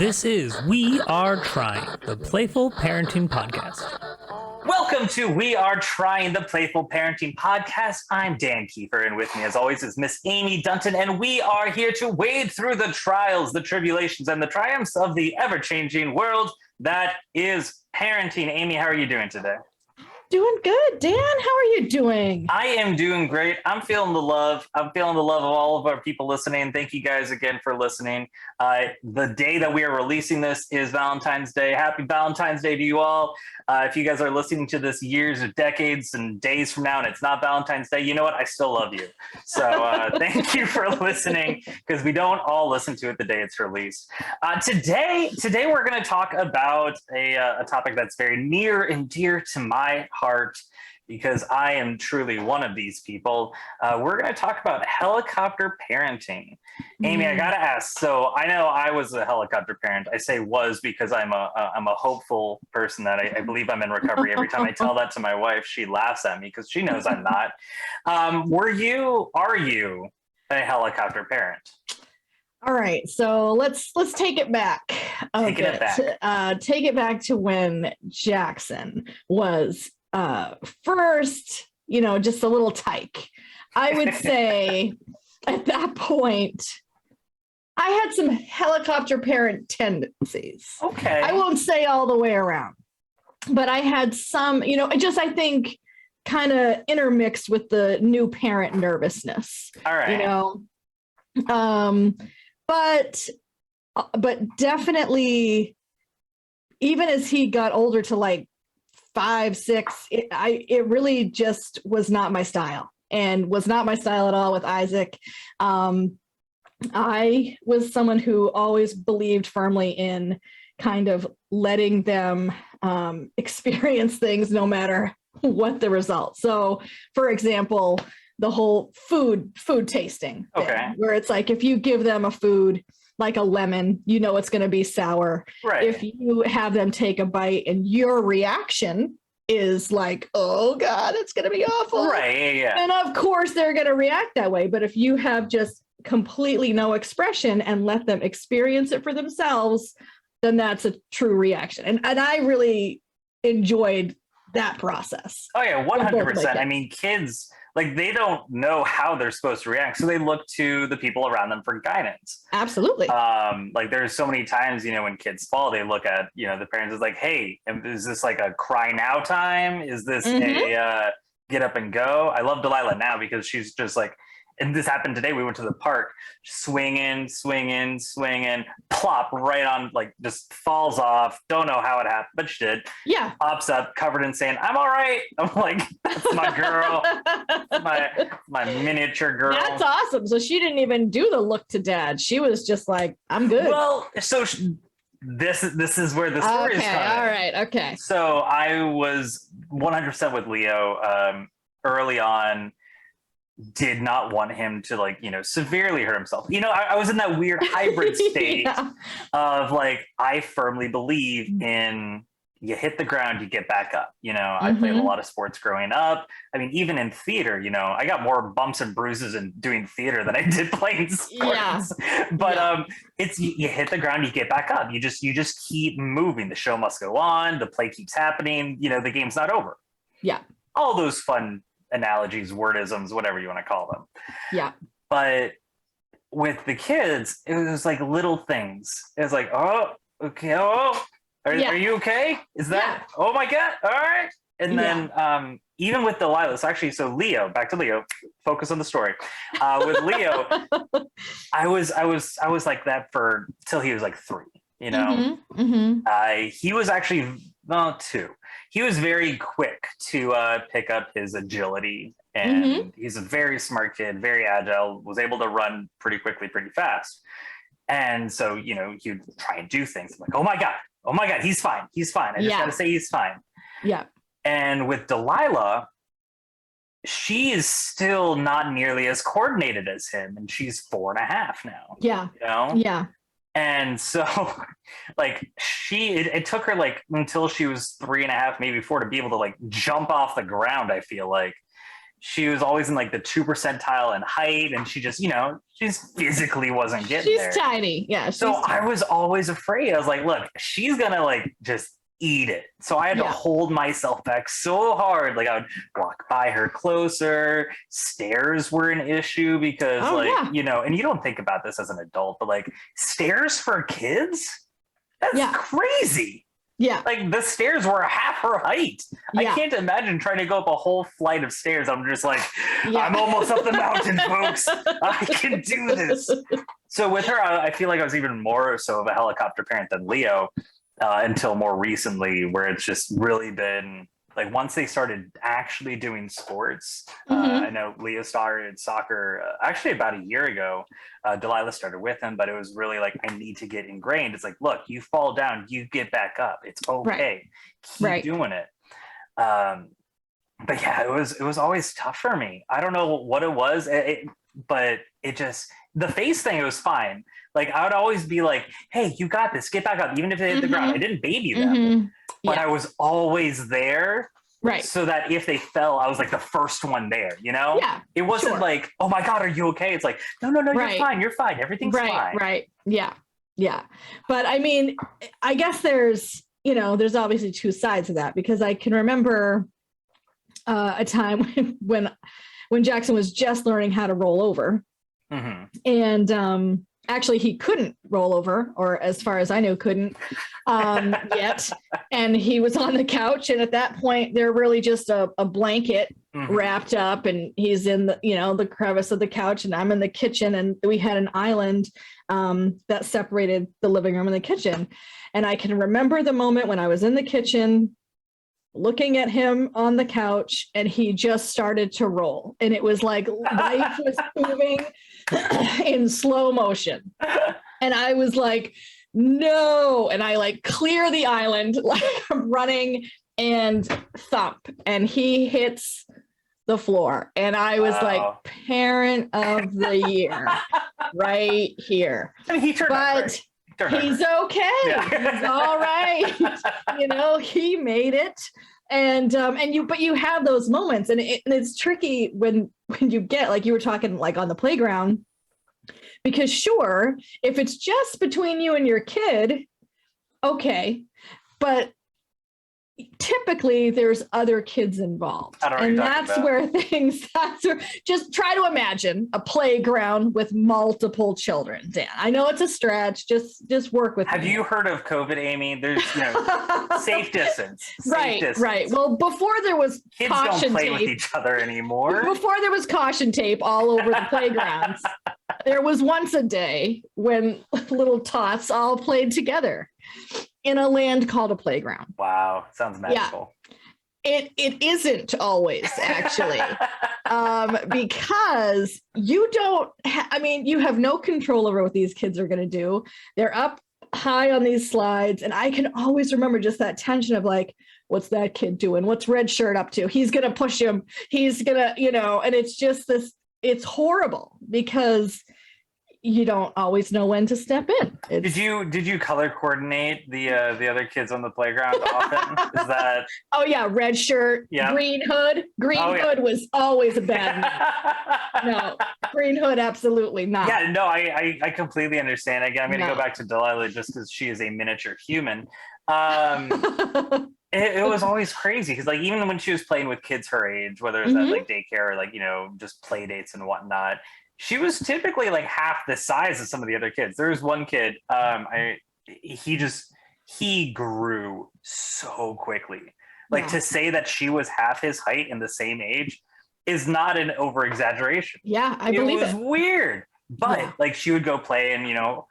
This is We Are Trying, the Playful Parenting Podcast. Welcome to We Are Trying, the Playful Parenting Podcast. I'm Dan Kiefer, and with me, as always, is Miss Amy Dunton, and we are here to wade through the trials, the tribulations, and the triumphs of the ever-changing world that is parenting. Amy, how are you doing today? Doing good. Dan, how are you doing? I am doing great. I'm feeling the love. I'm feeling the love of all of our people listening. Thank you guys again for listening. The day that we are releasing this is Valentine's Day. Happy Valentine's Day to you all. If you guys are listening to this years or decades and days from now and it's not Valentine's Day, you know what? I still love you. So thank you for listening, because we don't all listen to it the day it's released. Today we're going to talk about a topic that's very near and dear to my heart, because I am truly one of these people. We're going to talk about helicopter parenting. Amy, I got to ask. So I know I was a helicopter parent. I say was because I'm a hopeful person that I believe I'm in recovery. Every time I tell that to my wife, she laughs at me because she knows I'm not. Are you a helicopter parent? All right, so let's take it back a bit. Take it back to when Jackson was first, just a little tyke. I would say at that point, I had some helicopter parent tendencies. Okay. I won't say all the way around, but I had some, I think kind of intermixed with the new parent nervousness. All right. But definitely, even as he got older to like 5, 6, it really just was not my style, and was not my style at all with Isaac. I was someone who always believed firmly in kind of letting them experience things no matter what the result. So, for example, the whole food tasting thing, where it's like, if you give them a food like a lemon, it's going to be sour. Right. If you have them take a bite and your reaction is like, oh God, it's going to be awful. Right. Yeah. And of course they're going to react that way. But if you have just completely no expression and let them experience it for themselves, then that's a true reaction. And I really enjoyed that process. Oh yeah, 100%. I mean, kids, like, they don't know how they're supposed to react, so they look to the people around them for guidance. Absolutely. Like, there's so many times, when kids fall, they look at, the parents is like, hey, is this like a cry now time? Is this a get up and go? I love Delilah now because she's just like, and this happened today. We went to the park, swinging, plop right on, like, just falls off. Don't know how it happened, but she did. Yeah. Pops up covered in sand. I'm all right. I'm like, that's my girl. my miniature girl. That's awesome. So she didn't even do the look to dad. She was just like, I'm good. Well, so this is where the story is coming. All right. Okay. So I was 100% with Leo early on. Did not want him to, like, severely hurt himself. I was in that weird hybrid state of, like, I firmly believe in you hit the ground, you get back up. I played a lot of sports growing up. I mean, even in theater, I got more bumps and bruises in doing theater than I did playing sports. Yeah. But it's you hit the ground, you get back up. You just keep moving. The show must go on. The play keeps happening. The game's not over. Yeah. All those fun analogies, wordisms, whatever you want to call them. Yeah. But with the kids, it was like little things. It was like, oh, okay, are you okay? Is that, oh my God, all right. And then even with Delilah, so Leo, back to Leo, focus on the story. With Leo, I was like that till he was like 3, he was actually, 2. He was very quick to pick up his agility, and he's a very smart kid, very agile, was able to run pretty quickly, pretty fast. And so, he'd try and do things. I'm like, oh my God, he's fine. I just got to say he's fine. Yeah. And with Delilah, she is still not nearly as coordinated as him, and she's 4.5 now. Yeah. Yeah. And so, like, it took her, like, until she was 3.5, maybe 4, to be able to, like, jump off the ground, I feel like. she was always in like the 2 percentile in height, and she just, she's physically wasn't getting there. She's tiny. Yeah. So I was always afraid. I was like, look, she's gonna like just eat it. So I had to hold myself back so hard. Like I would walk by her closer. Stairs were an issue because and you don't think about this as an adult, but like stairs for kids, that's crazy. Yeah. Like the stairs were half her height. Yeah. I can't imagine trying to go up a whole flight of stairs. I'm just like, I'm almost up the mountain, folks. I can do this. So with her, I feel like I was even more so of a helicopter parent than Leo until more recently, where it's just really been like once they started actually doing sports. I know Leo started soccer actually about a year ago. Delilah started with him, but it was really like, I need to get ingrained. It's like, look, you fall down, you get back up. It's okay. Keep doing it. But yeah, it was always tough for me. I don't know what it was, but it just, the face thing, it was fine. Like I would always be like, hey, you got this, get back up, even if they hit the ground. I didn't baby them, but I was always there. Right. So that if they fell, I was like the first one there, Yeah. It wasn't like, oh my God, are you okay? It's like, no, you're fine. Everything's fine. Right. Yeah. Yeah. But I mean, I guess there's obviously two sides of that, because I can remember a time when Jackson was just learning how to roll over. And actually he couldn't roll over, or as far as I know, couldn't yet. And he was on the couch. And at that point, they're really just a blanket wrapped up, and he's in the crevice of the couch, and I'm in the kitchen, and we had an island that separated the living room and the kitchen. And I can remember the moment when I was in the kitchen looking at him on the couch, and he just started to roll. And it was like life was moving in slow motion. And I was like, no. And I like clear the island, like I'm running, and thump. And he hits the floor. And I was like, parent of the year right here. I mean, he turned out great. He's okay. Yeah. He's all right. He made it. And you have those moments, and it's tricky when you get, like you were talking, like on the playground, because sure, if it's just between you and your kid, okay. But typically there's other kids involved, and that's where just try to imagine a playground with multiple children. Dan, I know it's a stretch, just work with Have you heard of COVID, Amy? There's safe distance. Right. Well, before there was kids caution don't play tape with each other anymore. Before there was caution tape all over the playgrounds, there was once a day when little tots all played together in a land called a playground. Wow, sounds magical. Yeah. It isn't always, actually, because you don't. You have no control over what these kids are going to do. They're up high on these slides, and I can always remember just that tension of like, what's that kid doing? What's red shirt up to? He's going to push him. He's going to, and it's just this. It's horrible because you don't always know when to step in. Did you color coordinate the other kids on the playground often? Is that? Oh yeah, red shirt, green hood. Hood was always a bad move. No, green hood, absolutely not. Yeah, no, I completely understand. Again, I'm going to go back to Delilah just because she is a miniature human. It was always crazy because like even when she was playing with kids her age, whether it's at like daycare or like just play dates and whatnot, she was typically like half the size of some of the other kids. There was one kid, he grew so quickly. Like to say that she was half his height and the same age is not an over exaggeration. Yeah, I believe it. It was weird. But like she would go play, and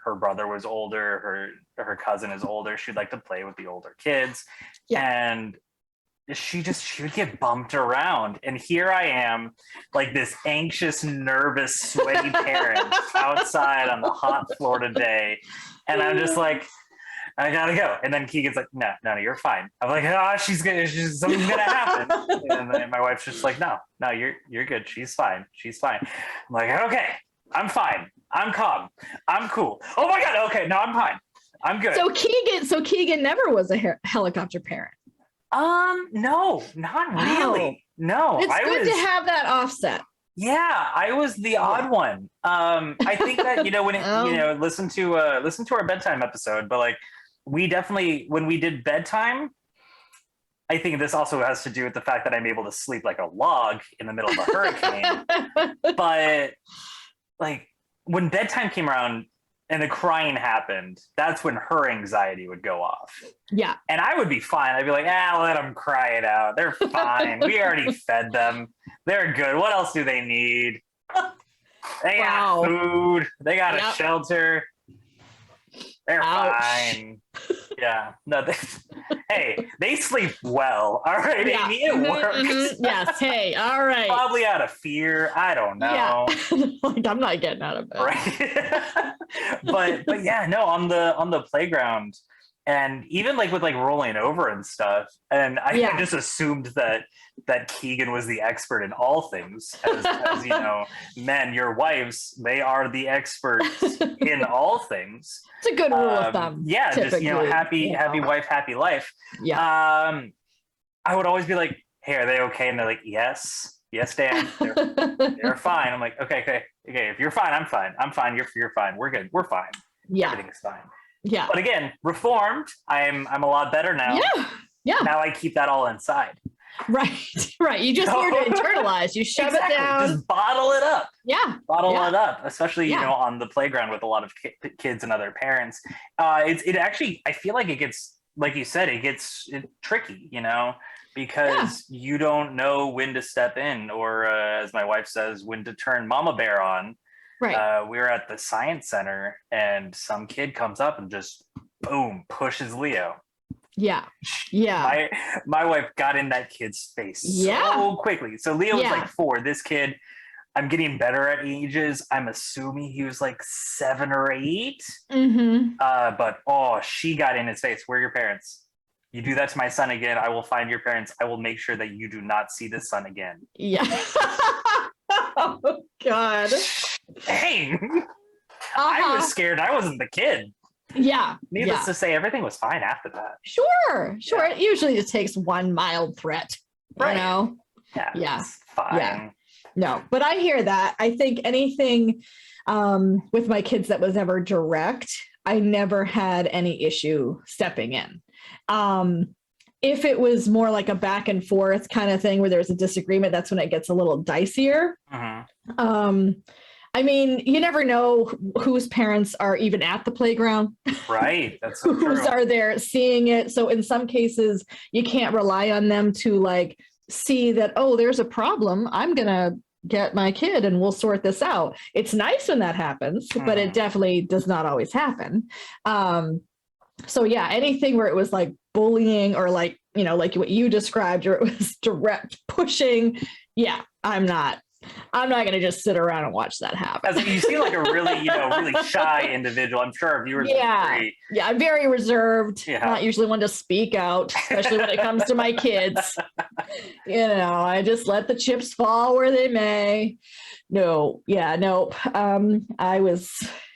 her brother was older, her cousin is older. She'd like to play with the older kids. Yeah. And she would get bumped around, and here I am, like this anxious, nervous, sweaty parent outside on the hot Florida day, and I'm just like, I gotta go. And then Keegan's like, no, you're fine. I'm like, something's gonna happen. And then my wife's just like, no, you're good. She's fine. I'm like, okay, I'm fine. I'm calm. I'm cool. Oh my God. Okay, no, I'm fine. I'm good. So Keegan never was a helicopter parent. No, not really. No, It's good to have that offset. Yeah, I was the odd one. I think that when listen to our bedtime episode, but like we definitely when we did bedtime, I think this also has to do with the fact that I'm able to sleep like a log in the middle of a hurricane. But like when bedtime came around and the crying happened, that's when her anxiety would go off. Yeah. And I would be fine. I'd be like, let them cry it out. They're fine. We already fed them. They're good. What else do they need? They got food. They got a shelter. They're fine. Yeah. No, they sleep well. All right, Amy, it works. Yes. Hey, all right. Probably out of fear. I don't know. Yeah. Like I'm not getting out of bed. Right. but yeah, no, on the playground, and even like with like rolling over and stuff. And I just assumed that Keegan was the expert in all things, as men, your wives, they are the experts in all things. It's a good rule of thumb. Yeah, just happy wife, happy life. Yeah. I would always be like, hey, are they okay? And they're like, yes, Dan, they're fine. I'm like, okay. If you're fine, I'm fine. I'm fine. You're fine. We're good. We're fine. Yeah. Everything's fine. Yeah. But again, reformed. I'm a lot better now. Yeah. Now I keep that all inside. Right. You just learn to internalize. You shove it down. Just bottle it up. Yeah. Bottle it up, especially on the playground with a lot of kids and other parents. It actually, I feel like it gets, like you said, it gets tricky, because you don't know when to step in, or as my wife says, when to turn mama bear on. Right. We were at the science center and some kid comes up and just boom, pushes Leo. Yeah. My wife got in that kid's face so quickly. So Leo was like 4. This kid, I'm getting better at ages. I'm assuming he was like 7 or 8. Mm-hmm. But she got in his face. Where are your parents? You do that to my son again, I will find your parents. I will make sure that you do not see this son again. Yeah. Oh God. Dang. I was scared. I wasn't the kid. Yeah. Needless to say, everything was fine after that. Sure. It usually just takes one mild threat. Right. Yeah. It's fine. Yeah. No, but I hear that. I think anything with my kids that was ever direct, I never had any issue stepping in. If it was more like a back and forth kind of thing where there's a disagreement, that's when it gets a little dicier. Mm-hmm. I mean, you never know whose parents are even at the playground. Right. That's so whose true. are there seeing it. So in some cases, you can't rely on them to like see that, there's a problem. I'm going to get my kid and we'll sort this out. It's nice when that happens, but it definitely does not always happen. So yeah, anything where it was like bullying or like, like what you described, or it was direct pushing. Yeah, I'm not going to just sit around and watch that happen. You seem like a really, really shy individual. I'm sure our viewers would agree. Yeah, I'm very reserved. Yeah. Not usually one to speak out, especially when it comes to my kids. I just let the chips fall where they may. Nope. I was,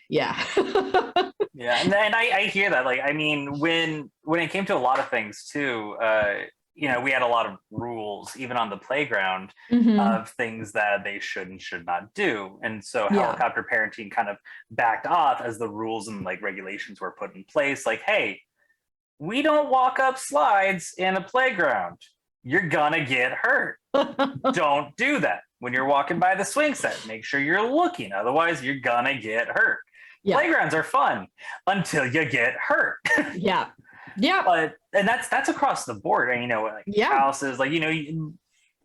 Yeah, and I hear that. Like, I mean, when it came to a lot of things too, we had a lot of rules, even on the playground, of things that they should and should not do. And so helicopter parenting kind of backed off as the rules and like regulations were put in place. Like, hey, we don't walk up slides in a playground. You're gonna get hurt. Don't do that. When you're walking by the swing set, make sure you're looking. Otherwise, you're gonna get hurt. Yeah. Playgrounds are fun until you get hurt. Yeah. And that's across the board. Houses, like,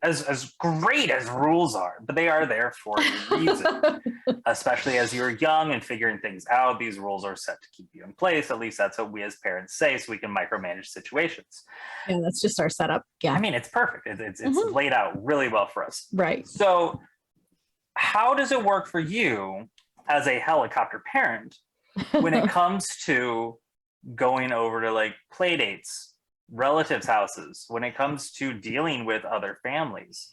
as great as rules are, but they are there for a reason. Especially as you're young and figuring things out, these rules are set to keep you in place. At least that's what we as parents say, so we can micromanage situations. Yeah, that's just our setup. Yeah, I mean, it's perfect. It's laid out really well for us. Right. So how does it work for you as a helicopter parent when it comes to going over to like play dates, relatives' houses, when it comes to dealing with other families?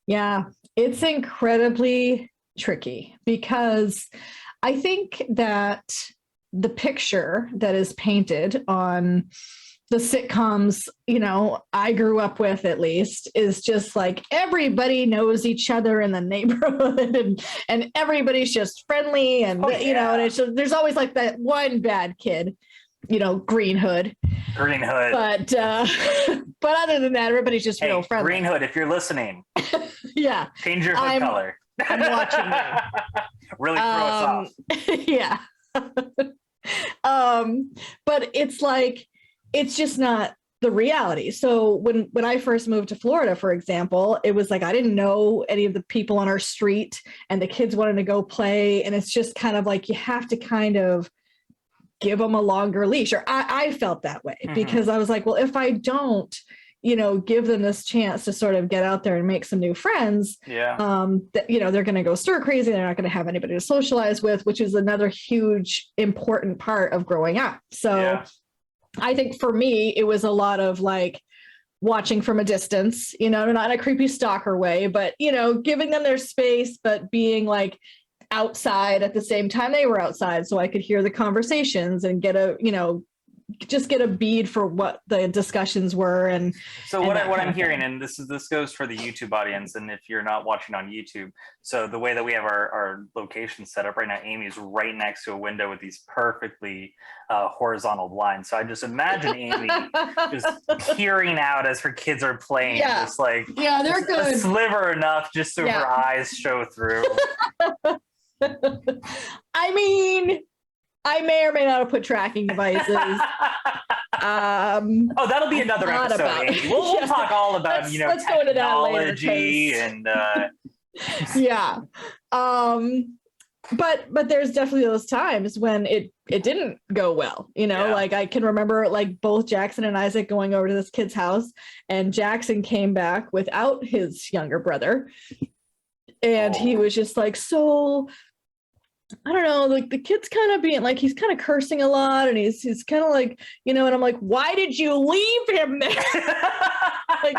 Yeah, it's incredibly tricky because I think that the picture that is painted on the sitcoms, I grew up with, at least, is just like everybody knows each other in the neighborhood, and everybody's just friendly, and and it's just, there's always like that one bad kid, Green Hood. But but other than that, everybody's just real friendly. Green Hood, if you're listening, yeah, change your hood color. I'm watching you. Really throw us off. Yeah. But it's like, it's just not the reality. So when I first moved to Florida, for example, it was like I didn't know any of the people on our street, and the kids wanted to go play, and it's just kind of like you have to kind of give them a longer leash, or I felt that way, because I was like, well, if I don't give them this chance to sort of get out there and make some new friends, they're going to go stir crazy. They're not going to have anybody to socialize with, which is another huge important part of growing up. So I think for me, it was a lot of like watching from a distance, not in a creepy stalker way, but, giving them their space, but being like outside at the same time they were outside, so I could hear the conversations and get just get a bead for what the discussions were. And so what I'm hearing, and this goes for the YouTube audience, and if you're not watching on YouTube, so the way that we have our location set up right now, Amy is right next to a window with these perfectly horizontal blinds. So I just imagine Amy just peering out as her kids are playing, just like they're good, a sliver enough just so her eyes show through. I mean, I may or may not have put tracking devices. That'll be another episode. We'll talk all about let's go into technology and but there's definitely those times when it didn't go well. Like I can remember like both Jackson and Isaac going over to this kid's house, and Jackson came back without his younger brother, and he was just like, so I don't know, like the kid's kind of being like, he's kind of cursing a lot, and he's kind of like, and I'm like, why did you leave him there? Like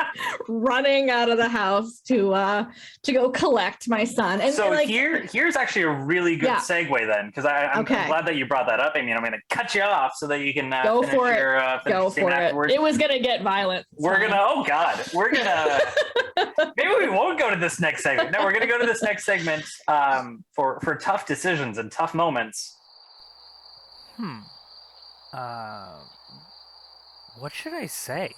running out of the house to go collect my son. And so like, here's actually a really good segue then, because I'm glad that you brought that up. I mean, I'm going to cut you off so that you can go for it. Go for afterwards. It was going to get violent. Maybe we won't go to this next segment. No, we're going to go to this next segment for tough decisions and tough moments. What should I say?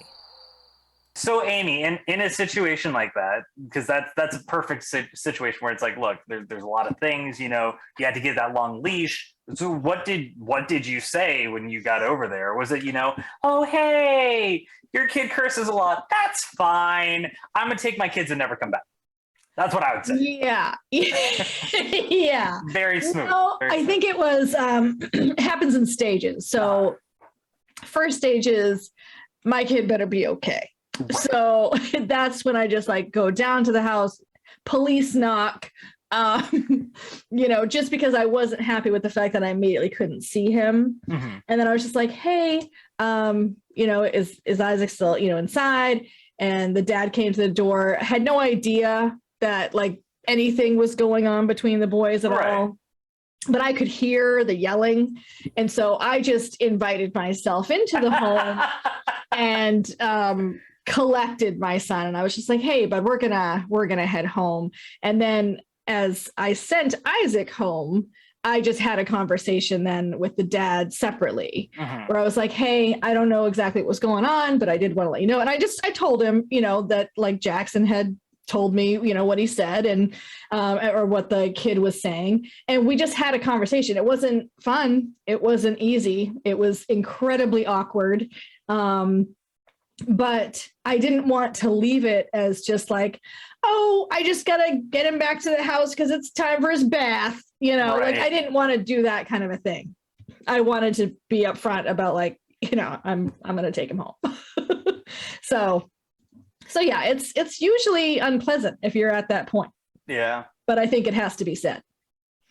So Amy, in a situation like that, because that's a perfect situation where it's like, look, there's a lot of things, you had to get that long leash. So what did you say when you got over there? Was it, oh, hey, your kid curses a lot. That's fine. I'm going to take my kids and never come back. That's what I would say. Yeah. Yeah. Very smooth. I think it was, it happens in stages. So first stage is my kid better be okay. So that's when I just like go down to the house, police knock, just because I wasn't happy with the fact that I immediately couldn't see him. And then I was just like, hey, is Isaac still, inside? And the dad came to the door, had no idea that like anything was going on between the boys at all. But I could hear the yelling. And so I just invited myself into the home and collected my son. And I was just like, hey, but we're gonna head home. And then as I sent Isaac home, I just had a conversation then with the dad separately, where I was like, hey, I don't know exactly what was going on, but I did want to let you know. And I told him, that like Jackson had told me, what he said and or what the kid was saying. And we just had a conversation. It wasn't fun. It wasn't easy. It was incredibly awkward. But I didn't want to leave it as just like, oh, I just got to get him back to the house because it's time for his bath. Like I didn't want to do that kind of a thing. I wanted to be upfront about like, I'm going to take him home. So yeah, it's usually unpleasant if you're at that point. Yeah. But I think it has to be said.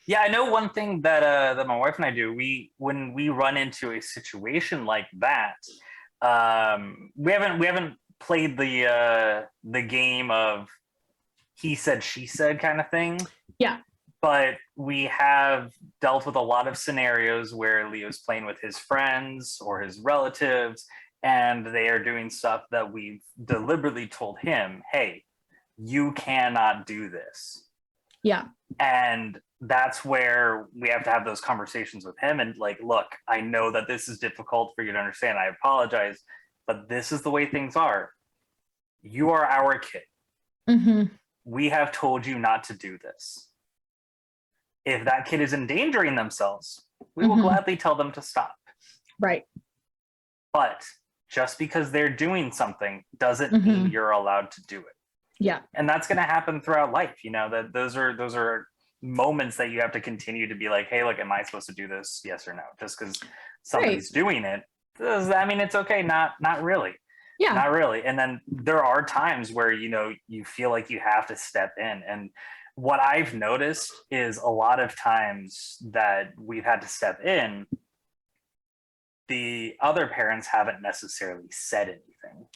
Yeah, I know one thing that my wife and I do, when we run into a situation like that, we haven't played the game of he said, she said kind of thing. Yeah. But we have dealt with a lot of scenarios where Leo's playing with his friends or his relatives, and they are doing stuff that we've deliberately told him, hey, you cannot do this. Yeah. And that's where we have to have those conversations with him and like, look, I know that this is difficult for you to understand. I apologize, but this is the way things are. You are our kid. Mm-hmm. We have told you not to do this. If that kid is endangering themselves, we will gladly tell them to stop. Right. But just because they're doing something doesn't mean you're allowed to do it. Yeah. And that's going to happen throughout life. You know, that those are moments that you have to continue to be like, hey, look, am I supposed to do this? Yes or no? Just because somebody's doing it, does that mean it's okay? Not really. Yeah. Not really. And then there are times where, you know, you feel like you have to step in. And what I've noticed is a lot of times that we've had to step in, the other parents haven't necessarily said anything.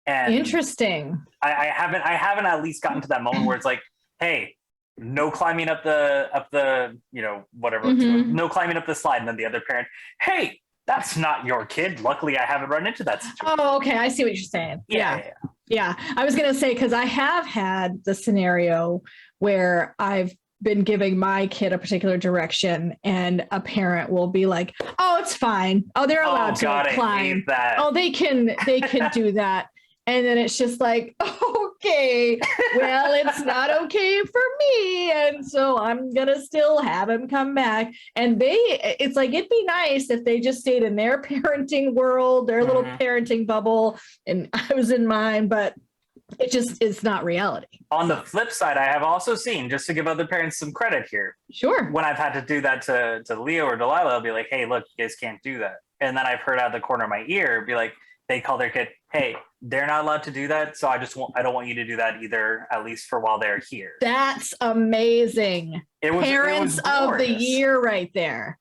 And interesting. I haven't at least gotten to that moment where it's like, hey, no climbing up the you know, whatever, no climbing up the slide. And then the other parent, hey, that's not your kid. Luckily, I haven't run into that situation. Oh, okay. I see what you're saying. Yeah. I was going to say, because I have had the scenario where I've been giving my kid a particular direction and a parent will be like, oh, it's fine. Oh, they're allowed to climb. Oh, they can do that. And then it's just like, okay, well, it's not okay for me. And so I'm going to still have him come back. And it's like, it'd be nice if they just stayed in their parenting world, their little parenting bubble. And I was in mine, but it's not reality. On the flip side, I have also seen, just to give other parents some credit here. Sure. When I've had to do that to Leo or Delilah, I'll be like, hey, look, you guys can't do that. And then I've heard out of the corner of my ear, be like, they call their kid, hey, they're not allowed to do that. So I don't want you to do that either, at least for while they're here. That's amazing. Parents of the year right there.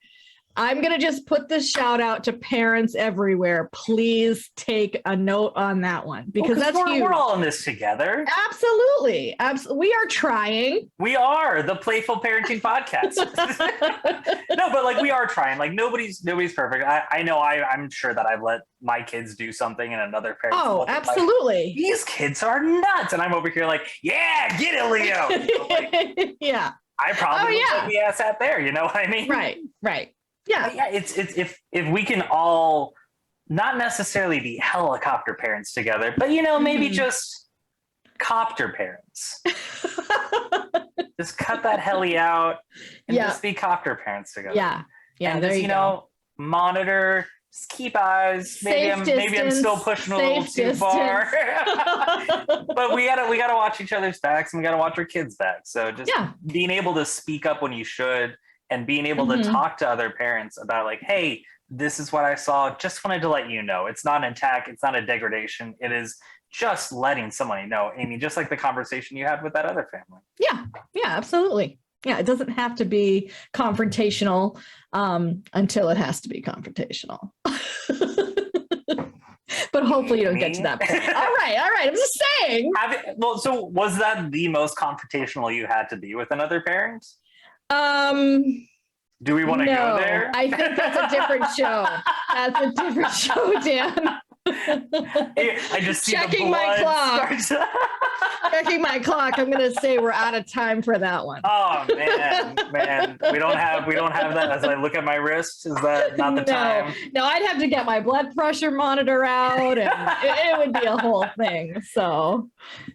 I'm going to just put this shout out to parents everywhere. Please take a note on that one because that's huge. We're all in this together. Absolutely. We are trying. We are the Playful Parenting Podcast. No, but like we are trying. Like nobody's perfect. I know I'm sure that I've let my kids do something and another parent. Oh, absolutely. Like, these kids are nuts. And I'm over here like, yeah, get it, Leo. You know, like, yeah. I probably would let the ass out there. You know what I mean? Right. Yeah. Yeah. It's if we can all not necessarily be helicopter parents together, but you know, maybe just copter parents. Just cut that heli out and just be copter parents together. Yeah. And there just, you know, monitor, just keep eyes. Maybe I'm still pushing a little too far. But we gotta watch each other's backs and we gotta watch our kids' backs. So just being able to speak up when you should. And being able to talk to other parents about like, hey, this is what I saw. Just wanted to let you know. It's not an attack. It's not a degradation. It is just letting somebody know, Amy, just like the conversation you had with that other family. Yeah, absolutely. Yeah, it doesn't have to be confrontational until it has to be confrontational. But hopefully you don't get to that point. All right. I'm just saying. So was that the most confrontational you had to be with another parent? Do we want to go there? I think that's a different show. That's a different show, Dan. I just see checking my clock. Checking my clock. I'm going to say we're out of time for that one. Oh man, we don't have that. As I look at my wrist, is that not the time? No, I'd have to get my blood pressure monitor out, and it would be a whole thing. So,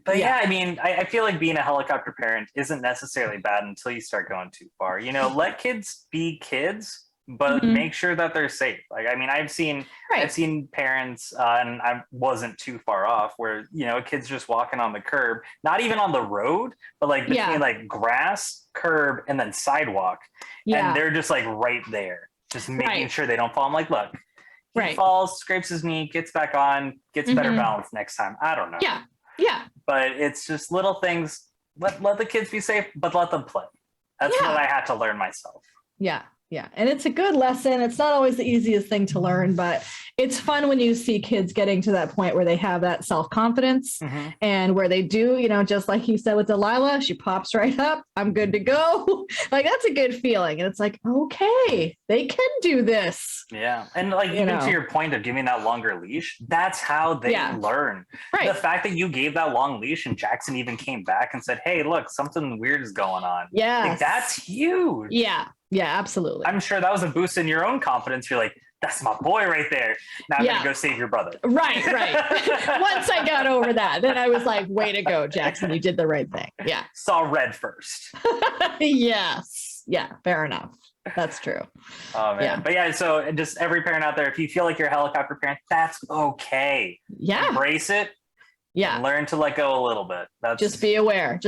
but yeah, I mean, I feel like being a helicopter parent isn't necessarily bad until you start going too far. You know, let kids be kids. But make sure that they're safe. Like, I mean, I've seen parents, and I wasn't too far off, where you know, a kid's just walking on the curb, not even on the road, but like between like grass, curb, and then sidewalk, and they're just like right there, just making sure they don't fall. I'm like, look, he falls, scrapes his knee, gets back on, gets better balance next time. I don't know. Yeah. But it's just little things. Let the kids be safe, but let them play. That's what I had to learn myself. Yeah. Yeah. And it's a good lesson. It's not always the easiest thing to learn, but it's fun when you see kids getting to that point where they have that self-confidence and where they do, just like you said with Delilah, she pops right up. I'm good to go. Like, that's a good feeling. And it's like, okay, they can do this. Yeah. And like, even to your point of giving that longer leash, that's how they learn. Right. The fact that you gave that long leash and Jackson even came back and said, hey, look, something weird is going on. Yeah. Like, that's huge. Yeah. Yeah, absolutely. I'm sure that was a boost in your own confidence. You're like, that's my boy right there. Now I'm going to go save your brother. Right. Once I got over that, then I was like, way to go, Jackson. You did the right thing. Yeah. Saw red first. Yes. Yeah, fair enough. That's true. Oh, man. Yeah. But yeah, so just every parent out there, if you feel like you're a helicopter parent, that's okay. Yeah. Embrace it. Yeah. Learn to let go a little bit. Just be aware.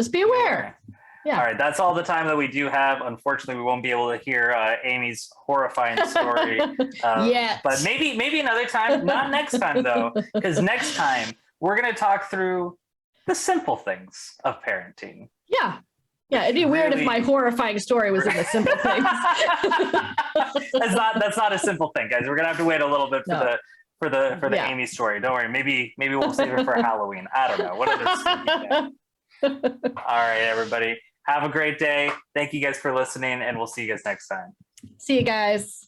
Yeah. All right, that's all the time that we do have. Unfortunately, we won't be able to hear Amy's horrifying story. But maybe another time. Not next time, though, because next time we're going to talk through the simple things of parenting. Yeah. Yeah, it'd be weird if my horrifying story was in the simple things. That's not a simple thing, guys. We're going to have to wait a little bit for the Amy story. Don't worry. Maybe we'll save it for Halloween. I don't know. What other All right, everybody. Have a great day. Thank you guys for listening, and we'll see you guys next time. See you guys.